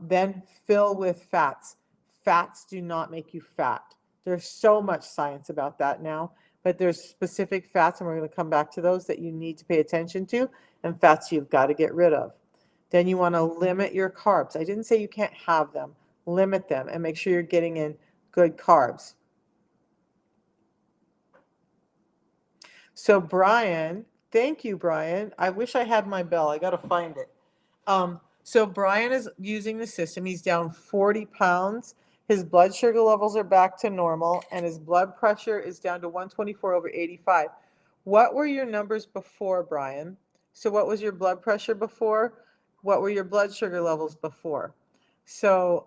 Then fill with fats. Fats do not make you fat. There's so much science about that now, but there's specific fats, and we're going to come back to those, that you need to pay attention to, and fats you've got to get rid of. Then you want to limit your carbs. I didn't say you can't have them. Limit them and make sure you're getting in good carbs. So Brian, thank you, Brian. I wish I had my bell. I got to find it. So Brian is using the system. He's down 40 pounds. His blood sugar levels are back to normal, and his blood pressure is down to 124/85. What were your numbers before, Brian? So what was your blood pressure before? What were your blood sugar levels before? So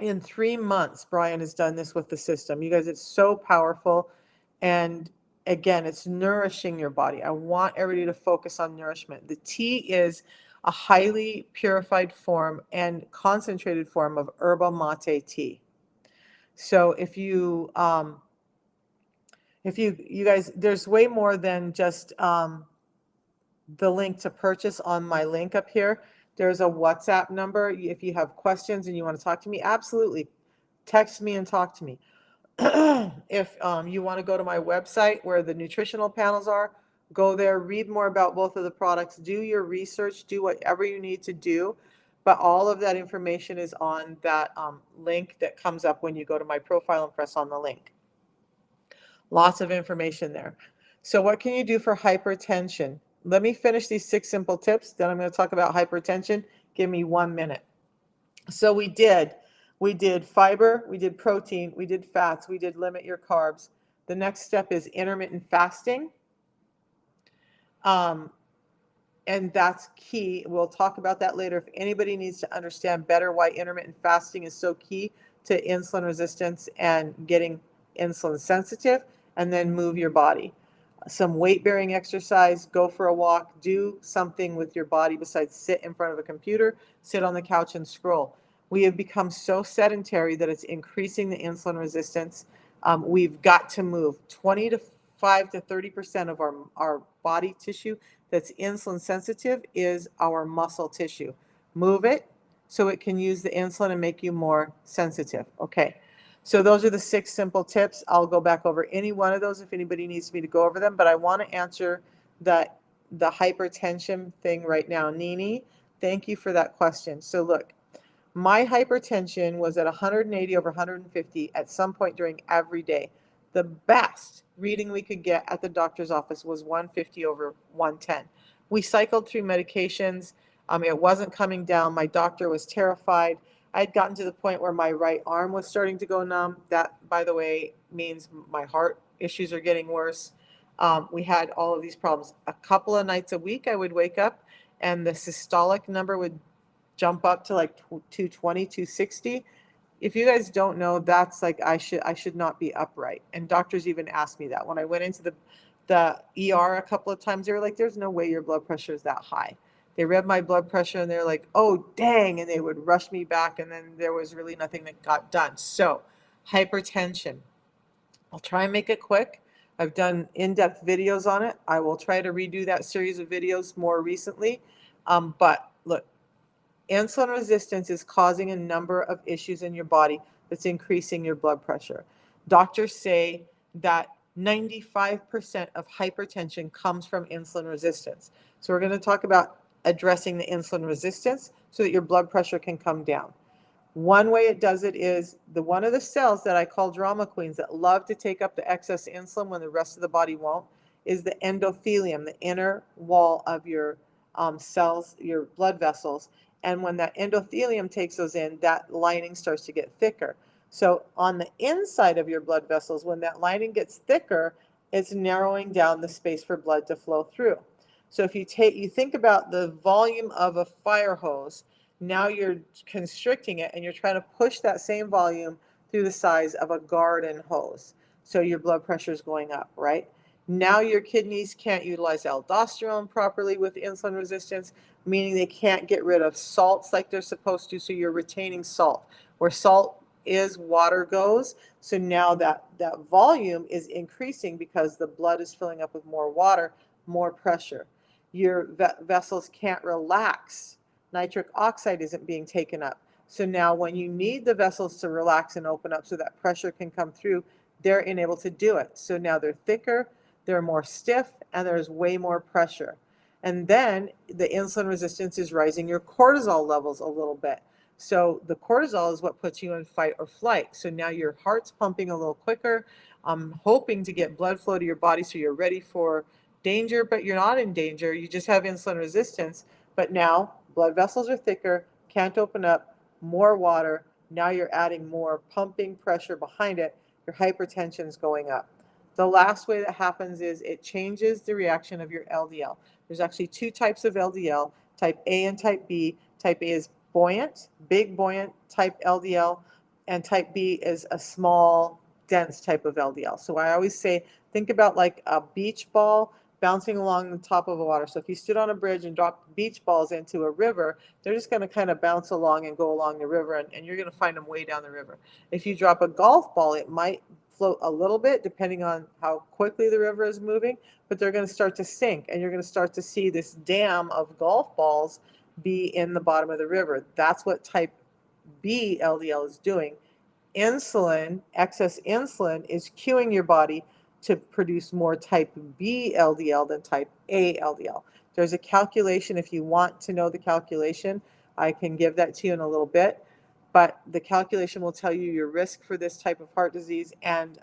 in 3 months, Brian has done this with the system. You guys, it's so powerful. And again, it's nourishing your body. I want everybody to focus on nourishment. The tea is a highly purified form and concentrated form of yerba mate tea. So if you guys, there's way more than just the link to purchase on my link up here. There's a WhatsApp number. If you have questions and you want to talk to me, absolutely text me and talk to me. If you want to go to my website where the nutritional panels are, go there, read more about both of the products, do your research, do whatever you need to do. But all of that information is on that link that comes up when you go to my profile and press on the link. Lots of information there. So what can you do for hypertension? Let me finish these 6 simple tips. Then I'm going to talk about hypertension. Give me 1 minute. So we did fiber, we did protein, we did fats, we did limit your carbs. The next step is intermittent fasting. And that's key. We'll talk about that later. If anybody needs to understand better why intermittent fasting is so key to insulin resistance and getting insulin sensitive, and then move your body. Some weight bearing exercise, go for a walk, do something with your body besides sit in front of a computer, sit on the couch and scroll. We have become so sedentary that it's increasing the insulin resistance. We've got to move. 25 to 30% of our body tissue that's insulin sensitive is our muscle tissue. Move it so it can use the insulin and make you more sensitive. Okay. So those are the 6 simple tips. I'll go back over any one of those if anybody needs me to go over them, but I want to answer the hypertension thing right now. Nini, thank you for that question. So look, my hypertension was at 180/150 at some point during every day. The best reading we could get at the doctor's office was 150/110. We cycled through medications. It wasn't coming down. My doctor was terrified. I had gotten to the point where my right arm was starting to go numb. That, by the way, means my heart issues are getting worse. We had all of these problems. A couple of nights a week, I would wake up and the systolic number would jump up to like 220, 260. If you guys don't know, that's like I should not be upright. And doctors even asked me that. When I went into the ER a couple of times, they were like, there's no way your blood pressure is that high. They read my blood pressure and they're like, oh, dang. And they would rush me back. And then there was really nothing that got done. So hypertension, I'll try and make it quick. I've done in-depth videos on it. I will try to redo that series of videos more recently. But look, insulin resistance is causing a number of issues in your body that's increasing your blood pressure. Doctors say that 95% of hypertension comes from insulin resistance. So we're going to talk about addressing the insulin resistance so that your blood pressure can come down. One way it does it is one of the cells that I call drama queens that love to take up the excess insulin when the rest of the body won't is the endothelium, the inner wall of your cells, your blood vessels. And when that endothelium takes those in, that lining starts to get thicker. So on the inside of your blood vessels, when that lining gets thicker, it's narrowing down the space for blood to flow through. So if you think about the volume of a fire hose, now you're constricting it and you're trying to push that same volume through the size of a garden hose. So your blood pressure is going up, right? Now your kidneys can't utilize aldosterone properly with insulin resistance, meaning they can't get rid of salts like they're supposed to. So you're retaining salt. Where salt is, water goes. So now that volume is increasing because the blood is filling up with more water, more pressure. Your vessels can't relax. Nitric oxide isn't being taken up. So now when you need the vessels to relax and open up so that pressure can come through, they're unable to do it. So now they're thicker, they're more stiff, and there's way more pressure. And then the insulin resistance is rising your cortisol levels a little bit. So the cortisol is what puts you in fight or flight. So now your heart's pumping a little quicker, hoping to get blood flow to your body so you're ready for danger, but you're not in danger. You just have insulin resistance. But now blood vessels are thicker, can't open up, more water. Now you're adding more pumping pressure behind it. Your hypertension is going up. The last way that happens is it changes the reaction of your LDL. There's actually two types of LDL, type A and type B. Type A is buoyant, big buoyant type LDL, and type B is a small, dense type of LDL. So I always say, think about like a beach ball bouncing along the top of the water. So if you stood on a bridge and dropped beach balls into a river, they're just going to kind of bounce along and go along the river, and you're going to find them way down the river. If you drop a golf ball, it might float a little bit depending on how quickly the river is moving, but they're going to start to sink, and you're going to start to see this dam of golf balls be in the bottom of the river. That's what type B LDL is doing. Insulin, excess insulin, is cueing your body to produce more type B LDL than type A LDL. There's a calculation. If you want to know the calculation, I can give that to you in a little bit. But the calculation will tell you your risk for this type of heart disease and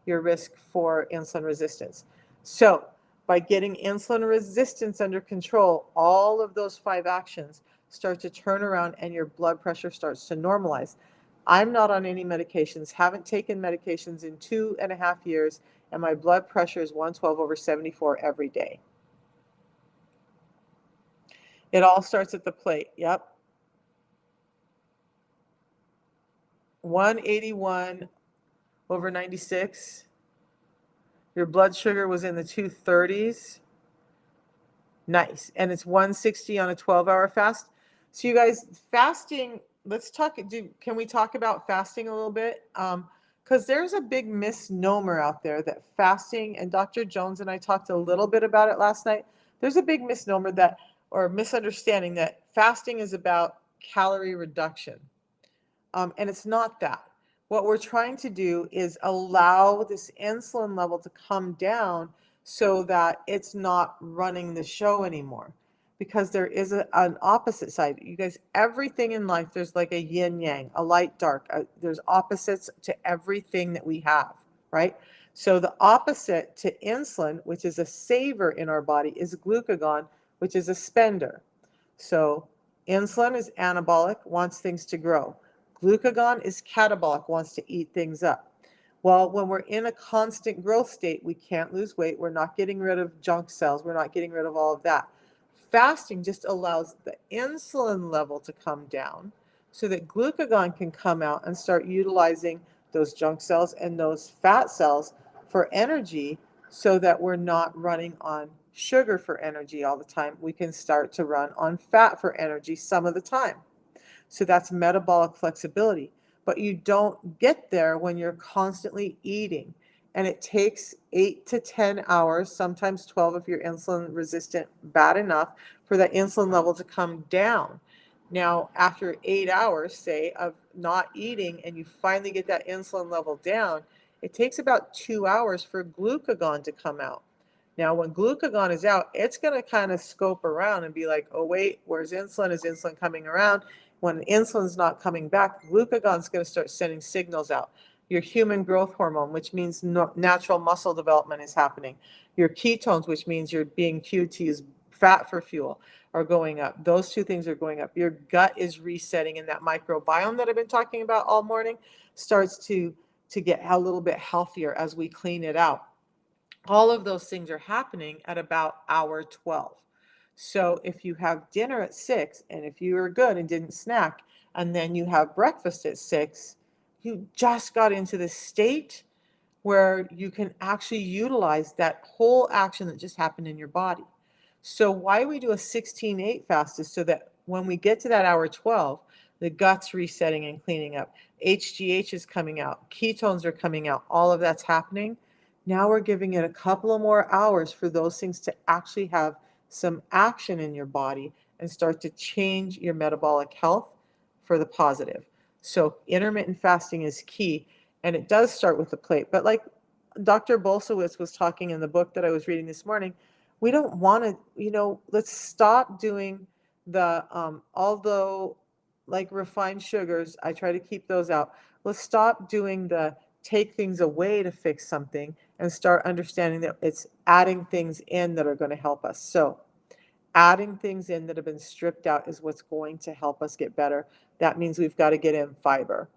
your risk for insulin resistance. So by getting insulin resistance under control, all of those 5 actions start to turn around and your blood pressure starts to normalize. I'm not on any medications, haven't taken medications in 2.5 years, and my blood pressure is 112/74 every day. It all starts at the plate. Yep. 181/96. Your blood sugar was in the 230s. Nice. And it's 160 on a 12-hour fast. So you guys, fasting, can we talk about fasting a little bit? Because there's a big misnomer out there that fasting, and Dr. Jones and I talked a little bit about it last night. There's a big misnomer or misunderstanding that fasting is about calorie reduction. And it's not that. What we're trying to do is allow this insulin level to come down so that it's not running the show anymore. Because there is an opposite side. You guys, everything in life, there's like a yin yang, a light dark. There's opposites to everything that we have, right? So the opposite to insulin, which is a saver in our body, is glucagon, which is a spender. So insulin is anabolic, wants things to grow. Glucagon is catabolic, wants to eat things up. Well, when we're in a constant growth state, we can't lose weight. We're not getting rid of junk cells. We're not getting rid of all of that. Fasting just allows the insulin level to come down so that glucagon can come out and start utilizing those junk cells and those fat cells for energy so that we're not running on sugar for energy all the time. We can start to run on fat for energy some of the time. So that's metabolic flexibility. But you don't get there when you're constantly eating. And it takes 8 to 10 hours, sometimes 12 if you're insulin resistant bad enough, for that insulin level to come down. Now, after 8 hours, say, of not eating, and you finally get that insulin level down, it takes about 2 hours for glucagon to come out. Now, when glucagon is out, it's going to kind of scope around and be like, oh, wait, where's insulin? Is insulin coming around? When insulin's not coming back, glucagon's going to start sending signals out. Your human growth hormone, which means natural muscle development, is happening. Your ketones, which means you're being cued to use fat for fuel, are going up. Those two things are going up. Your gut is resetting, and that microbiome that I've been talking about all morning starts to get a little bit healthier as we clean it out. All of those things are happening at about hour 12. So if you have dinner at 6, and if you are good and didn't snack, and then you have breakfast at 6, you just got into this state where you can actually utilize that whole action that just happened in your body. So why we do a 16-8 fast is so that when we get to that hour 12, the gut's resetting and cleaning up. HGH is coming out. Ketones are coming out. All of that's happening. Now we're giving it a couple of more hours for those things to actually have some action in your body and start to change your metabolic health for the positive. So intermittent fasting is key, and it does start with the plate. But like Dr. Bolsowitz was talking in the book that I was reading this morning, we don't want to, let's stop doing the, although like refined sugars, I try to keep those out. Let's stop doing the take things away to fix something and start understanding that it's adding things in that are going to help us. So adding things in that have been stripped out is what's going to help us get better. That means we've got to get in fiber.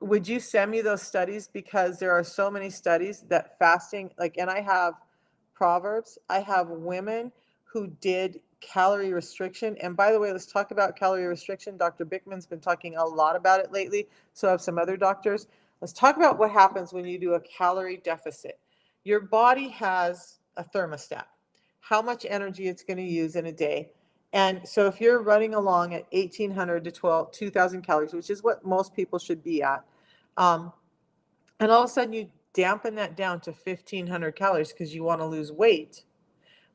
Would you send me those studies? Because there are so many studies that fasting, like, and I have Proverbs, I have women who did calorie restriction. And by the way, let's talk about calorie restriction. Dr. Bickman's been talking a lot about it lately. So have some other doctors. Let's talk about what happens when you do a calorie deficit. Your body has a thermostat, how much energy it's going to use in a day. And so if you're running along at 1,800 to 2,000 calories, which is what most people should be at, and all of a sudden you dampen that down to 1,500 calories because you want to lose weight,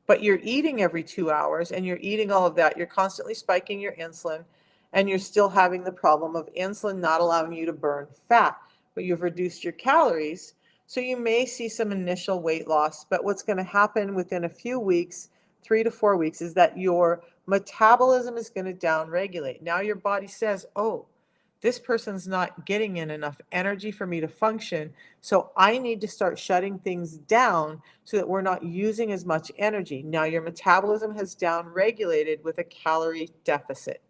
but you're eating every 2 hours and you're eating all of that, you're constantly spiking your insulin, and you're still having the problem of insulin not allowing you to burn fat, but you've reduced your calories. So you may see some initial weight loss, but what's going to happen within a few weeks, 3 to 4 weeks, is that your metabolism is going to downregulate. Now your body says, oh, this person's not getting in enough energy for me to function, so I need to start shutting things down so that we're not using as much energy. Now your metabolism has downregulated with a calorie deficit.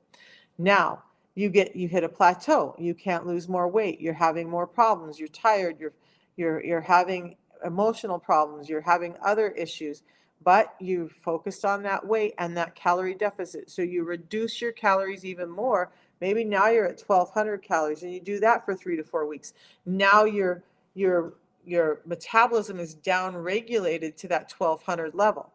Now you hit a plateau. You can't lose more weight. You're having more problems. You're tired. You're having emotional problems. You're having other issues, but you focused on that weight and that calorie deficit. So you reduce your calories even more. Maybe now you're at 1,200 calories, and you do that for 3 to 4 weeks. Now your metabolism is down regulated to that 1,200 level.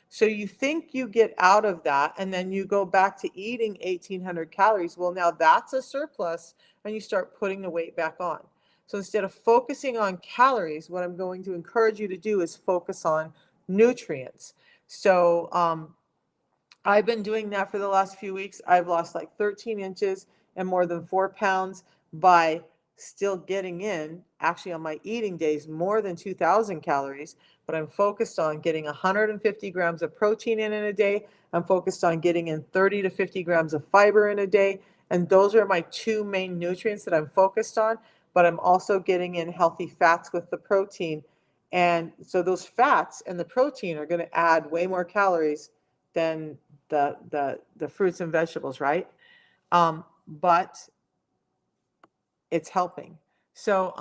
So you think you get out of that, and then you go back to eating 1,800 calories. Well, now that's a surplus, and you start putting the weight back on. So instead of focusing on calories, what I'm going to encourage you to do is focus on nutrients. So I've been doing that for the last few weeks. I've lost like 13 inches and more than 4 pounds by still getting in, actually on my eating days, more than 2,000 calories, but I'm focused on getting 150 grams of protein in a day. I'm focused on getting in 30 to 50 grams of fiber in a day. And those are my two main nutrients that I'm focused on, but I'm also getting in healthy fats with the protein. And so those fats and the protein are going to add way more calories than the fruits and vegetables, right? But it's helping. So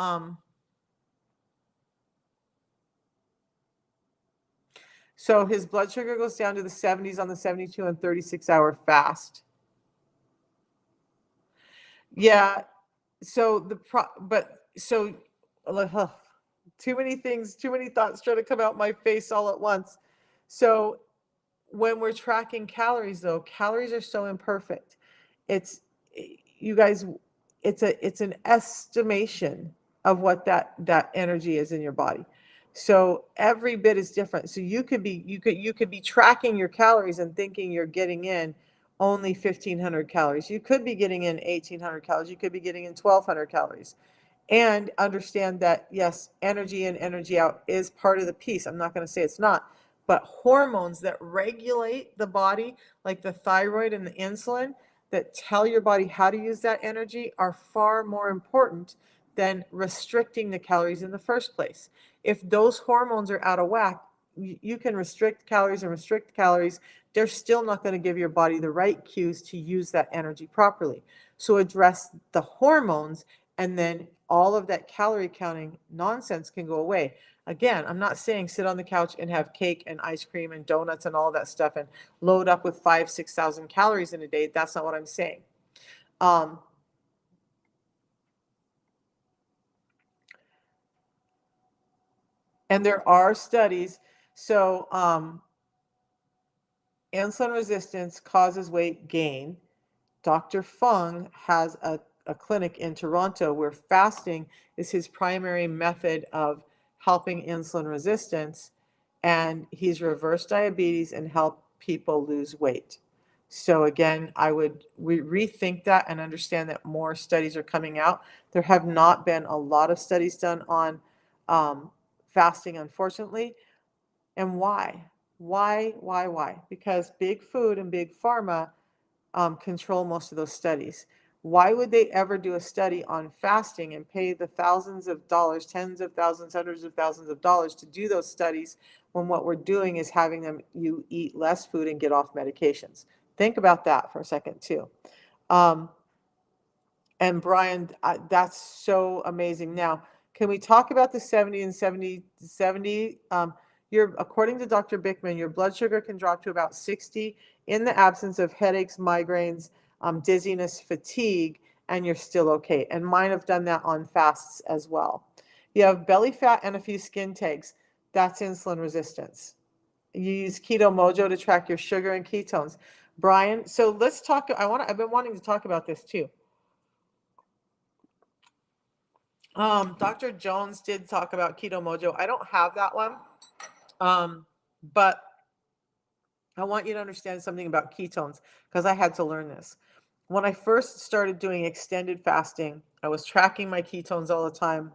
so his blood sugar goes down to the 70s on the 72 and 36-hour fast. Yeah. So too many things, too many thoughts trying to come out my face all at once. So when we're tracking calories, though, calories are so imperfect. It's, you guys, it's an estimation of what that energy is in your body. So every bit is different. So you could be tracking your calories and thinking you're getting in, only 1,500 calories. You could be getting in 1,800 calories. You could be getting in 1,200 calories. And understand that, yes, energy in, energy out is part of the piece. I'm not going to say it's not, but hormones that regulate the body, like the thyroid and the insulin, that tell your body how to use that energy, are far more important than restricting the calories in the first place. If those hormones are out of whack, you can restrict calories and restrict calories. They're still not going to give your body the right cues to use that energy properly. So address the hormones, and then all of that calorie counting nonsense can go away. Again, I'm not saying sit on the couch and have cake and ice cream and donuts and all that stuff and load up with 5,000-6,000 calories in a day. That's not what I'm saying. Um, and there are studies. So insulin resistance causes weight gain. Dr. Fung has a clinic in Toronto where fasting is his primary method of helping insulin resistance, and he's reversed diabetes and helped people lose weight. So again, I would rethink that and understand that more studies are coming out. There have not been a lot of studies done on fasting, unfortunately. And why? Why? Because big food and big pharma control most of those studies. Why would they ever do a study on fasting and pay the thousands of dollars, tens of thousands, hundreds of thousands of dollars to do those studies when what we're doing is having them you eat less food and get off medications? Think about that for a second too. Um, and Brian, that's so amazing. Now, can we talk about the 70 and 70, 70? According to Dr. Bickman, your blood sugar can drop to about 60 in the absence of headaches, migraines, dizziness, fatigue, and you're still okay. And mine have done that on fasts as well. You have belly fat and a few skin tags. That's insulin resistance. You use Keto Mojo to track your sugar and ketones. Brian, so let's talk. I've been wanting to talk about this too. Dr. Jones did talk about Keto Mojo. I don't have that one. But I want you to understand something about ketones because I had to learn this. When I first started doing extended fasting, I was tracking my ketones all the time.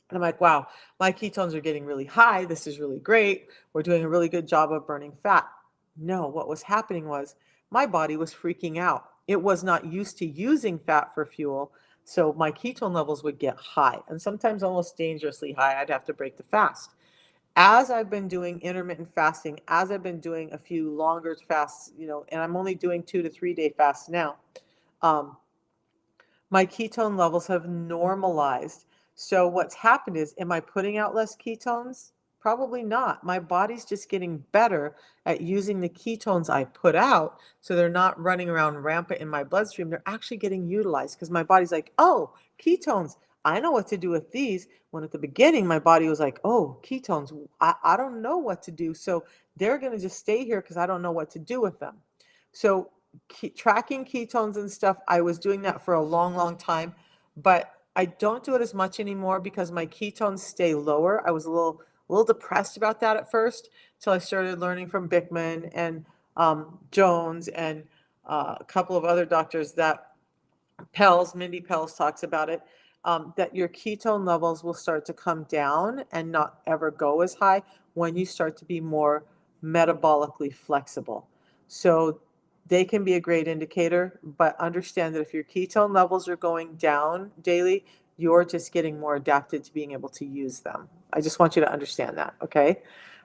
And I'm like, wow, my ketones are getting really high. This is really great. We're doing a really good job of burning fat. No, what was happening was my body was freaking out. It was not used to using fat for fuel. So my ketone levels would get high and sometimes almost dangerously high. I'd have to break the fast. As I've been doing intermittent fasting, as I've been doing a few longer fasts, and I'm only doing 2 to 3 day fasts now, um, my ketone levels have normalized. So what's happened is, am I putting out less ketones? Probably not. My body's just getting better at using the ketones I put out. So they're not running around rampant in my bloodstream. They're actually getting utilized because my body's like, oh, ketones. I know what to do with these. When at the beginning, my body was like, oh, ketones. I don't know what to do. So they're going to just stay here because I don't know what to do with them. So tracking ketones and stuff, I was doing that for a long, long time, but I don't do it as much anymore because my ketones stay lower. I was a little depressed about that at first until I started learning from Bickman and Jones and a couple of other doctors that Mindy Pels talks about it, that your ketone levels will start to come down and not ever go as high when you start to be more metabolically flexible. So they can be a great indicator, but understand that if your ketone levels are going down daily, you're just getting more adapted to being able to use them. I just want you to understand that, okay?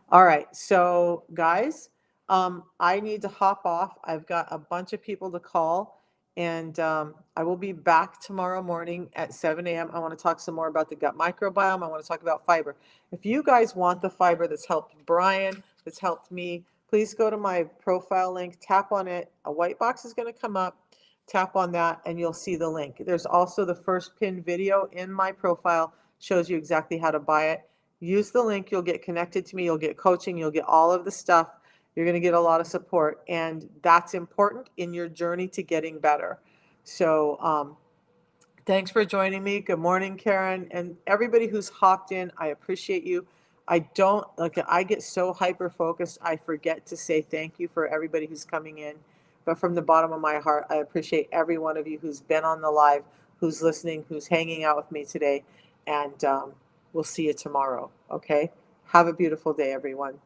All right, so guys, I need to hop off. I've got a bunch of people to call, and I will be back tomorrow morning at 7 a.m. I want to talk some more about the gut microbiome. I want to talk about fiber. If you guys want the fiber that's helped Brian, that's helped me, please go to my profile link, tap on it. A white box is going to come up. Tap on that and you'll see the link. There's also the first pinned video in my profile, shows you exactly how to buy it. Use the link, you'll get connected to me, you'll get coaching, you'll get all of the stuff. You're going to get a lot of support, and that's important in your journey to getting better. So thanks for joining me. Good morning, Karen, and everybody who's hopped in. I appreciate you. I get so hyper focused, I forget to say thank you for everybody who's coming in. But from the bottom of my heart, I appreciate every one of you who's been on the live, who's listening, who's hanging out with me today. And we'll see you tomorrow. Okay? Have a beautiful day, everyone.